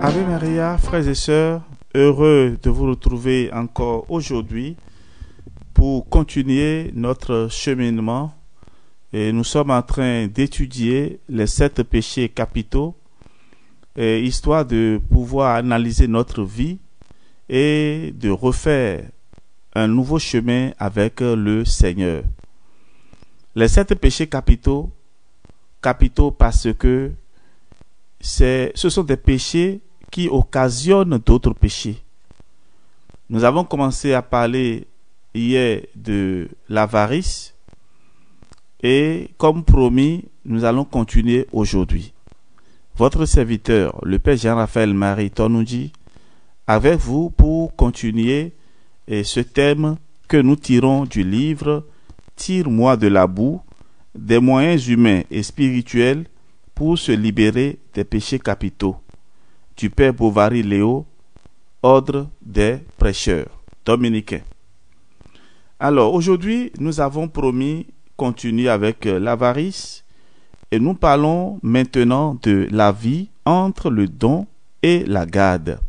Ave Maria, frères et sœurs, heureux de vous retrouver encore aujourd'hui pour continuer notre cheminement. Et nous sommes en train d'étudier les 7 péchés capitaux, histoire de pouvoir analyser notre vie et de refaire un nouveau chemin avec le Seigneur. Les 7 péchés capitaux parce que ce sont des péchés qui occasionnent d'autres péchés. Nous avons commencé à parler hier de l'avarice et comme promis, nous allons continuer aujourd'hui. Votre serviteur, le Père Jean-Raphaël Marie Tonouji, avec vous pour continuer ce thème que nous tirons du livre « Tire-moi de la boue » des moyens humains et spirituels pour se libérer des péchés capitaux, du Père Bovary Léo, ordre des prêcheurs dominicains. Alors aujourd'hui, nous avons promis continuer avec l'avarice et nous parlons maintenant de la vie entre le don et la garde.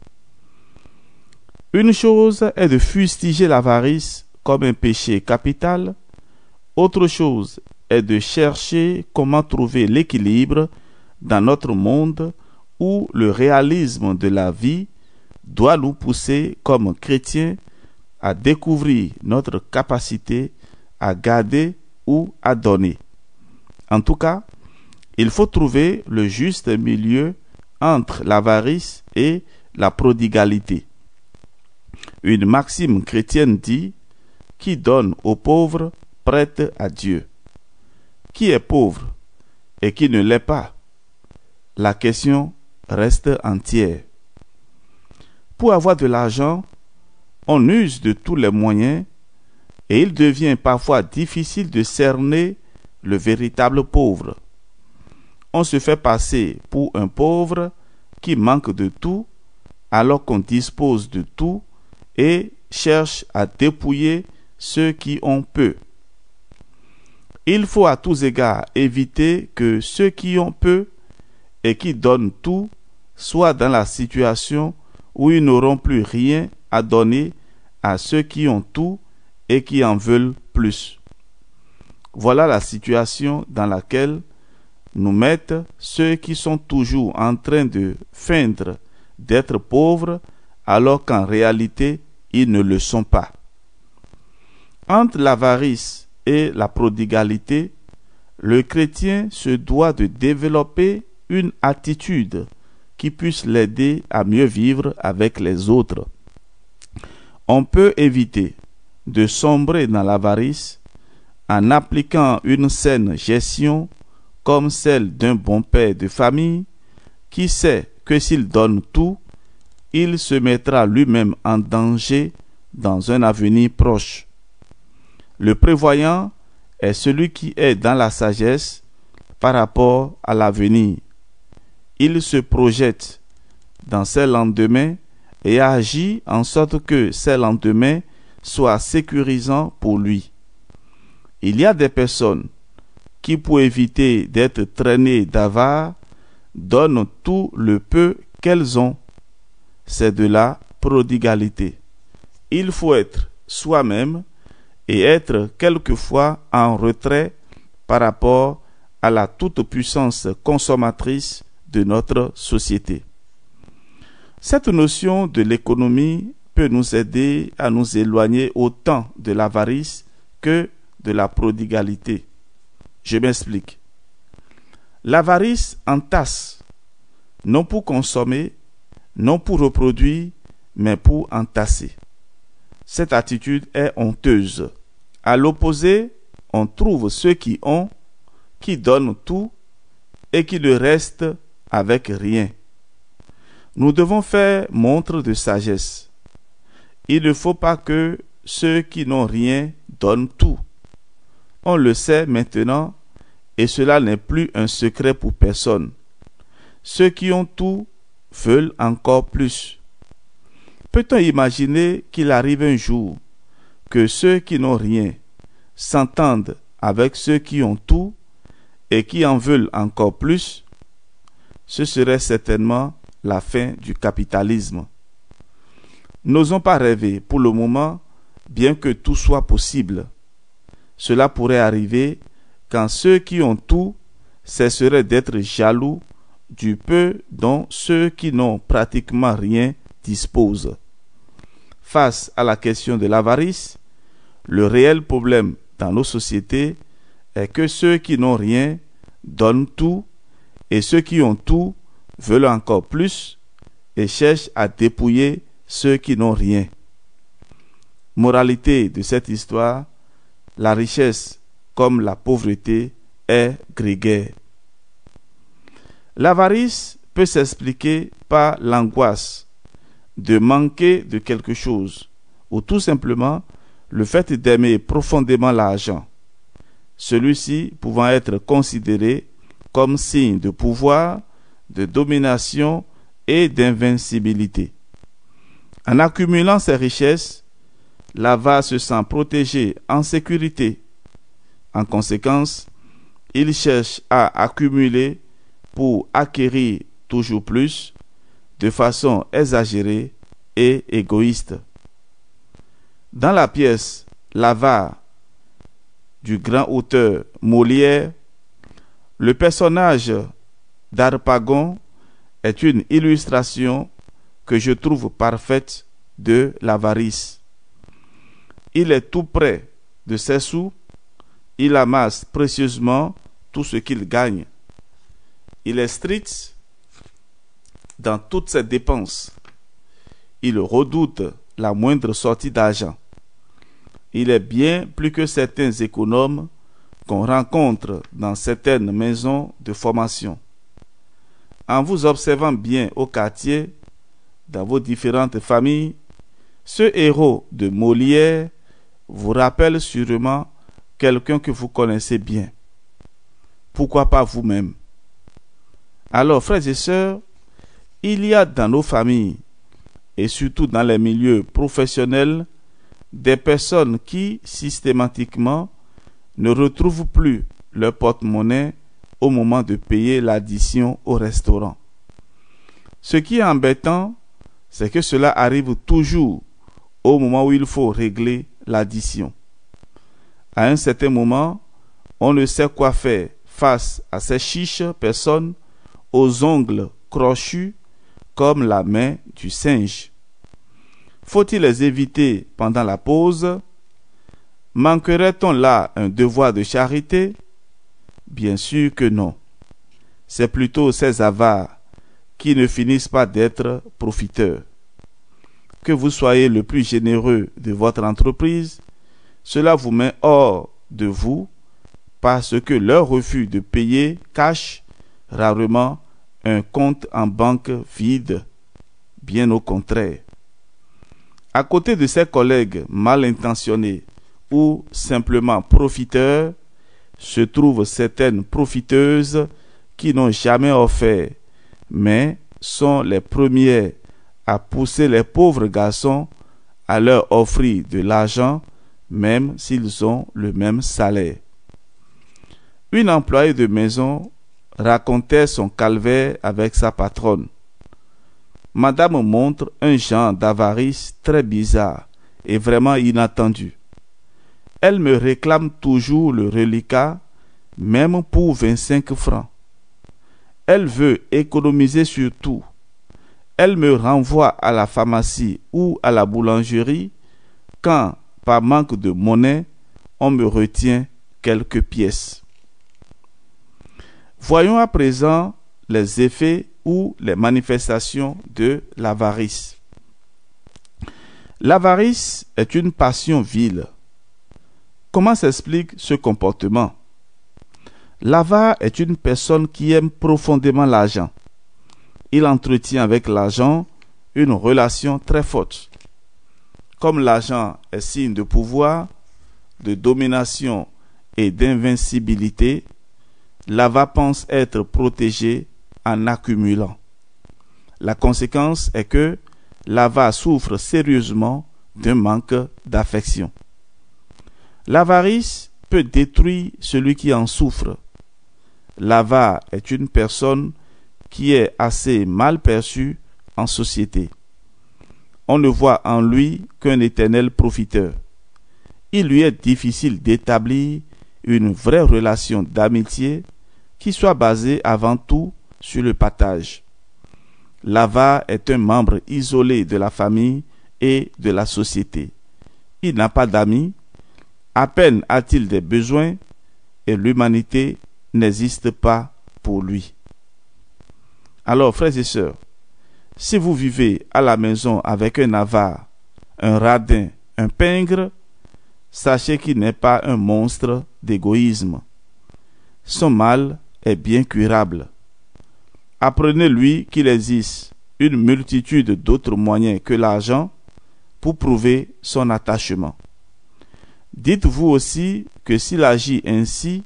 Une chose est de fustiger l'avarice comme un péché capital, autre chose est de chercher comment trouver l'équilibre dans notre monde où le réalisme de la vie doit nous pousser comme chrétiens à découvrir notre capacité à garder ou à donner. En tout cas, il faut trouver le juste milieu entre l'avarice et la prodigalité. Une maxime chrétienne dit « Qui donne aux pauvres prête à Dieu ». Qui est pauvre et qui ne l'est pas? La question reste entière. Pour avoir de l'argent, on use de tous les moyens et il devient parfois difficile de cerner le véritable pauvre. On se fait passer pour un pauvre qui manque de tout alors qu'on dispose de tout et cherche à dépouiller ceux qui ont peu. Il faut à tous égards éviter que ceux qui ont peu et qui donnent tout soient dans la situation où ils n'auront plus rien à donner à ceux qui ont tout et qui en veulent plus. Voilà la situation dans laquelle nous mettent ceux qui sont toujours en train de feindre d'être pauvres alors qu'en réalité ils ne le sont pas. Entre l'avarice et la prodigalité, le chrétien se doit de développer une attitude qui puisse l'aider à mieux vivre avec les autres. On peut éviter de sombrer dans l'avarice en appliquant une saine gestion comme celle d'un bon père de famille qui sait que s'il donne tout, il se mettra lui-même en danger dans un avenir proche. Le prévoyant est celui qui est dans la sagesse par rapport à l'avenir. Il se projette dans ses lendemains et agit en sorte que ces lendemains soient sécurisants pour lui. Il y a des personnes qui, pour éviter d'être traînées d'avares, donnent tout le peu qu'elles ont. C'est de la prodigalité. Il faut être soi-même et être quelquefois en retrait par rapport à la toute-puissance consommatrice de notre société. Cette notion de l'économie peut nous aider à nous éloigner autant de l'avarice que de la prodigalité. Je m'explique. L'avarice entasse, non pour consommer, non pour reproduire, mais pour entasser. Cette attitude est honteuse. À l'opposé, on trouve ceux qui ont, qui donnent tout et qui ne restent avec rien. Nous devons faire montre de sagesse. Il ne faut pas que ceux qui n'ont rien donnent tout. On le sait maintenant et cela n'est plus un secret pour personne. Ceux qui ont tout veulent encore plus. Peut-on imaginer qu'il arrive un jour que ceux qui n'ont rien s'entendent avec ceux qui ont tout et qui en veulent encore plus? Ce serait certainement la fin du capitalisme. N'osons pas rêver pour le moment, bien que tout soit possible. Cela pourrait arriver quand ceux qui ont tout cesseraient d'être jaloux du peu dont ceux qui n'ont pratiquement rien disposent. Face à la question de l'avarice, le réel problème dans nos sociétés est que ceux qui n'ont rien donnent tout et ceux qui ont tout veulent encore plus et cherchent à dépouiller ceux qui n'ont rien. Moralité de cette histoire, la richesse comme la pauvreté est grégaire. L'avarice peut s'expliquer par l'angoisse de manquer de quelque chose ou tout simplement le fait d'aimer profondément l'argent, celui-ci pouvant être considéré comme signe de pouvoir, de domination et d'invincibilité. En accumulant ces richesses, l'avare se sent protégé en sécurité. En conséquence, il cherche à accumuler pour acquérir toujours plus, de façon exagérée et égoïste. Dans la pièce L'avare du grand auteur Molière, le personnage d'Harpagon est une illustration que je trouve parfaite de l'avarice. Il est tout près de ses sous, il amasse précieusement tout ce qu'il gagne. Il est strict dans toutes ses dépenses. Il redoute la moindre sortie d'argent. Il est bien plus que certains économes qu'on rencontre dans certaines maisons de formation. En vous observant bien au quartier, dans vos différentes familles, ce héros de Molière vous rappelle sûrement quelqu'un que vous connaissez bien. Pourquoi pas vous-même? Alors, frères et sœurs, il y a dans nos familles, et surtout dans les milieux professionnels, des personnes qui, systématiquement, ne retrouvent plus leur porte-monnaie au moment de payer l'addition au restaurant. Ce qui est embêtant, c'est que cela arrive toujours au moment où il faut régler l'addition. À un certain moment, on ne sait quoi faire face à ces chiches personnes aux ongles crochus comme la main du singe. Faut-il les éviter pendant la pause? Manquerait-on là un devoir de charité? Bien sûr que non. C'est plutôt ces avares qui ne finissent pas d'être profiteurs. Que vous soyez le plus généreux de votre entreprise, cela vous met hors de vous parce que leur refus de payer cache rarement un compte en banque vide. Bien au contraire. À côté de ses collègues mal intentionnés ou simplement profiteurs, se trouvent certaines profiteuses qui n'ont jamais offert, mais sont les premières à pousser les pauvres garçons à leur offrir de l'argent, même s'ils ont le même salaire. Une employée de maison racontait son calvaire avec sa patronne. Madame montre un genre d'avarice très bizarre et vraiment inattendu. Elle me réclame toujours le reliquat, même pour 25 francs. Elle veut économiser sur tout. Elle me renvoie à la pharmacie ou à la boulangerie quand, par manque de monnaie, on me retient quelques pièces. Voyons à présent les effets ou les manifestations de l'avarice. L'avarice est une passion vile. Comment s'explique ce comportement? L'avare est une personne qui aime profondément l'argent. Il entretient avec l'argent une relation très forte. Comme l'argent est signe de pouvoir, de domination et d'invincibilité, l'avare pense être protégé en accumulant. La conséquence est que l'avare souffre sérieusement d'un manque d'affection. L'avarice peut détruire celui qui en souffre. L'avare est une personne qui est assez mal perçu en société. On ne voit en lui qu'un éternel profiteur. Il lui est difficile d'établir une vraie relation d'amitié qui soit basée avant tout sur le partage. L'avare est un membre isolé de la famille et de la société. Il n'a pas d'amis, à peine a-t-il des besoins et l'humanité n'existe pas pour lui. Alors, frères et sœurs, si vous vivez à la maison avec un avare, un radin, un pingre, sachez qu'il n'est pas un monstre d'égoïsme. Son mal est bien curable. Apprenez-lui qu'il existe une multitude d'autres moyens que l'argent pour prouver son attachement. Dites-vous aussi que s'il agit ainsi,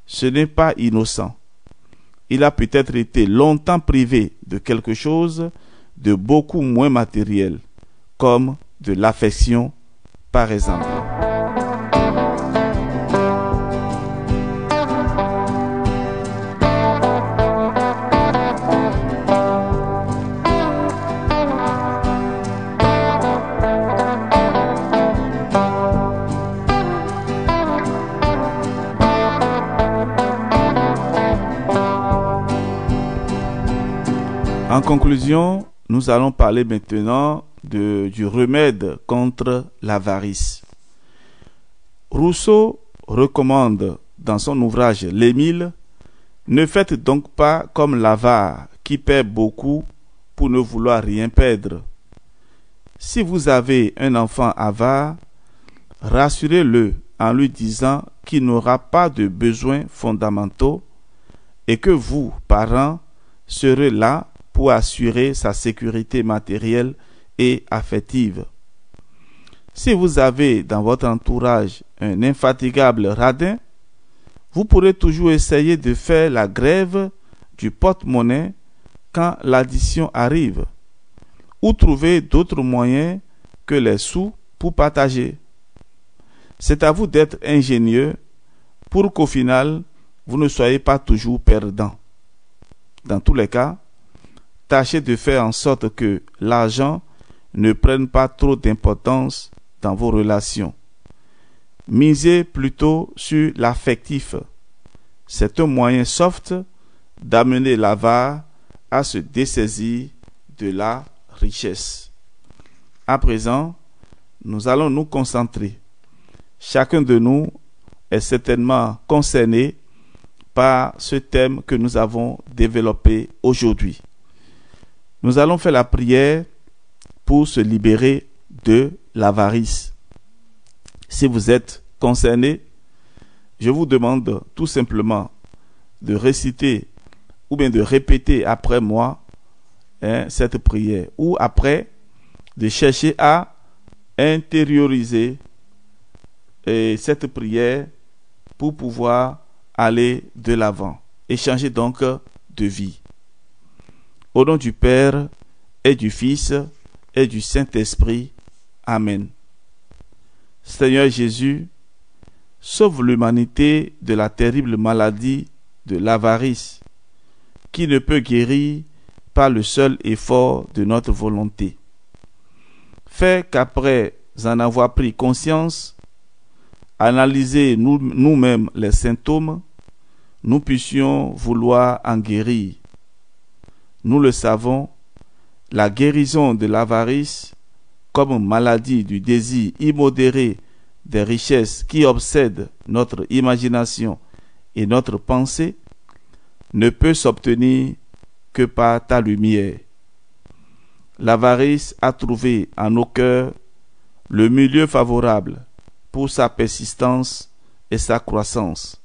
ce n'est pas innocent. Il a peut-être été longtemps privé de quelque chose de beaucoup moins matériel, comme de l'affection, par exemple. En conclusion, nous allons parler maintenant du remède contre l'avarice. Rousseau recommande dans son ouvrage L'Émile, ne faites donc pas comme l'avare qui perd beaucoup pour ne vouloir rien perdre. Si vous avez un enfant avare, rassurez-le en lui disant qu'il n'aura pas de besoins fondamentaux et que vous, parents, serez là pour assurer sa sécurité matérielle et affective. Si vous avez dans votre entourage un infatigable radin, vous pourrez toujours essayer de faire la grève du porte-monnaie quand l'addition arrive, ou trouver d'autres moyens que les sous pour partager. C'est à vous d'être ingénieux pour qu'au final, vous ne soyez pas toujours perdant. Dans tous les cas, tâchez de faire en sorte que l'argent ne prenne pas trop d'importance dans vos relations. Misez plutôt sur l'affectif. C'est un moyen soft d'amener l'avare à se dessaisir de la richesse. À présent, nous allons nous concentrer. Chacun de nous est certainement concerné par ce thème que nous avons développé aujourd'hui. Nous allons faire la prière pour se libérer de l'avarice. Si vous êtes concerné, je vous demande tout simplement de réciter ou bien de répéter après moi cette prière, ou après de chercher à intérioriser cette prière pour pouvoir aller de l'avant et changer donc de vie. Au nom du Père et du Fils et du Saint-Esprit. Amen. Seigneur Jésus, sauve l'humanité de la terrible maladie de l'avarice, qui ne peut guérir par le seul effort de notre volonté. Fais qu'après en avoir pris conscience, analyser nous-mêmes les symptômes, nous puissions vouloir en guérir. Nous le savons, la guérison de l'avarice, comme maladie du désir immodéré des richesses qui obsèdent notre imagination et notre pensée, ne peut s'obtenir que par ta lumière. L'avarice a trouvé en nos cœurs le milieu favorable pour sa persistance et sa croissance.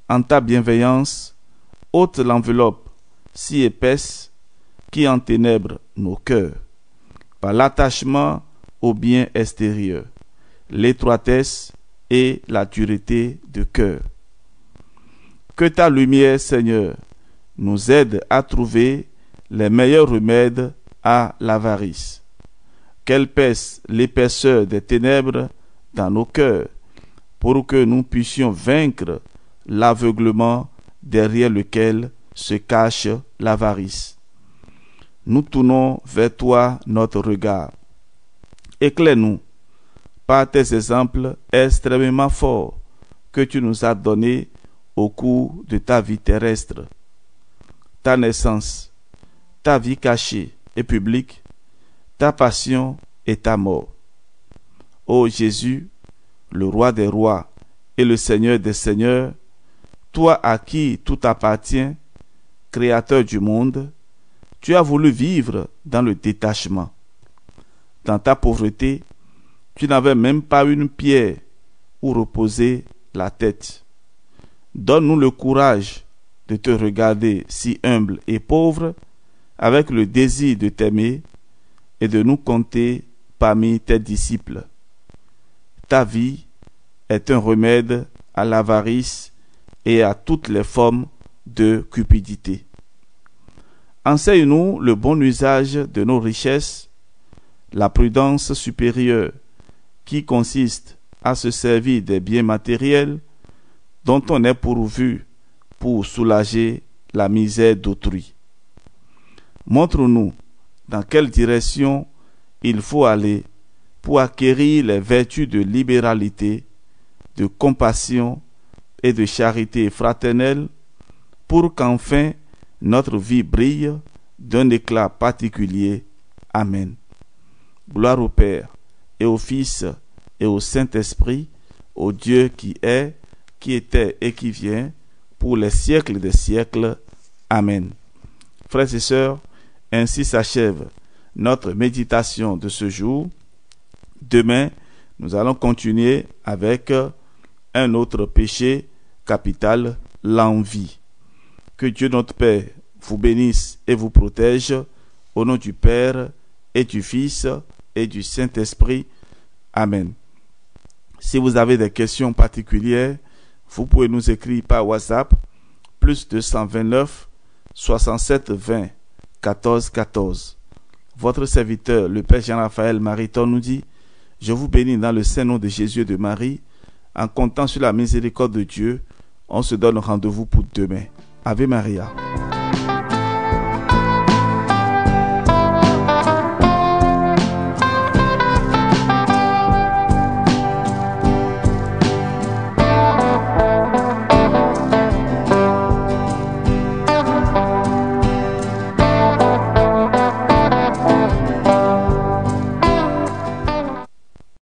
En ta bienveillance, ôte l'enveloppe si épaisse qui enténèbre nos cœurs, par l'attachement au bien extérieur, l'étroitesse et la dureté de cœur. Que ta lumière, Seigneur, nous aide à trouver les meilleurs remèdes à l'avarice. Qu'elle pèse l'épaisseur des ténèbres dans nos cœurs, pour que nous puissions vaincre l'aveuglement derrière lequel se cache l'avarice. Nous tournons vers toi notre regard. Éclaire-nous par tes exemples extrêmement forts que tu nous as donnés au cours de ta vie terrestre. Ta naissance, ta vie cachée et publique, ta passion et ta mort. Ô Jésus, le roi des rois et le Seigneur des seigneurs, toi à qui tout appartient, créateur du monde, tu as voulu vivre dans le détachement. Dans ta pauvreté, tu n'avais même pas une pierre où reposer la tête. Donne-nous le courage de te regarder si humble et pauvre, avec le désir de t'aimer et de nous compter parmi tes disciples. Ta vie est un remède à l'avarice et à toutes les formes de cupidité. Enseigne-nous le bon usage de nos richesses, la prudence supérieure qui consiste à se servir des biens matériels dont on est pourvu pour soulager la misère d'autrui. Montre-nous dans quelle direction il faut aller pour acquérir les vertus de libéralité, de compassion et de charité fraternelle, pour qu'enfin notre vie brille d'un éclat particulier. Amen. Gloire au Père, et au Fils, et au Saint-Esprit, au Dieu qui est, qui était et qui vient, pour les siècles des siècles. Amen. Frères et sœurs, ainsi s'achève notre méditation de ce jour. Demain, nous allons continuer avec un autre péché capital, l'envie. Que Dieu notre Père vous bénisse et vous protège, au nom du Père et du Fils et du Saint-Esprit. Amen. Si vous avez des questions particulières, vous pouvez nous écrire par WhatsApp, plus 229 67 20 14 14. Votre serviteur, le Père Jean-Raphaël Mariton, nous dit: je vous bénis dans le saint nom de Jésus et de Marie. En comptant sur la miséricorde de Dieu, on se donne rendez-vous pour demain. Ave Maria.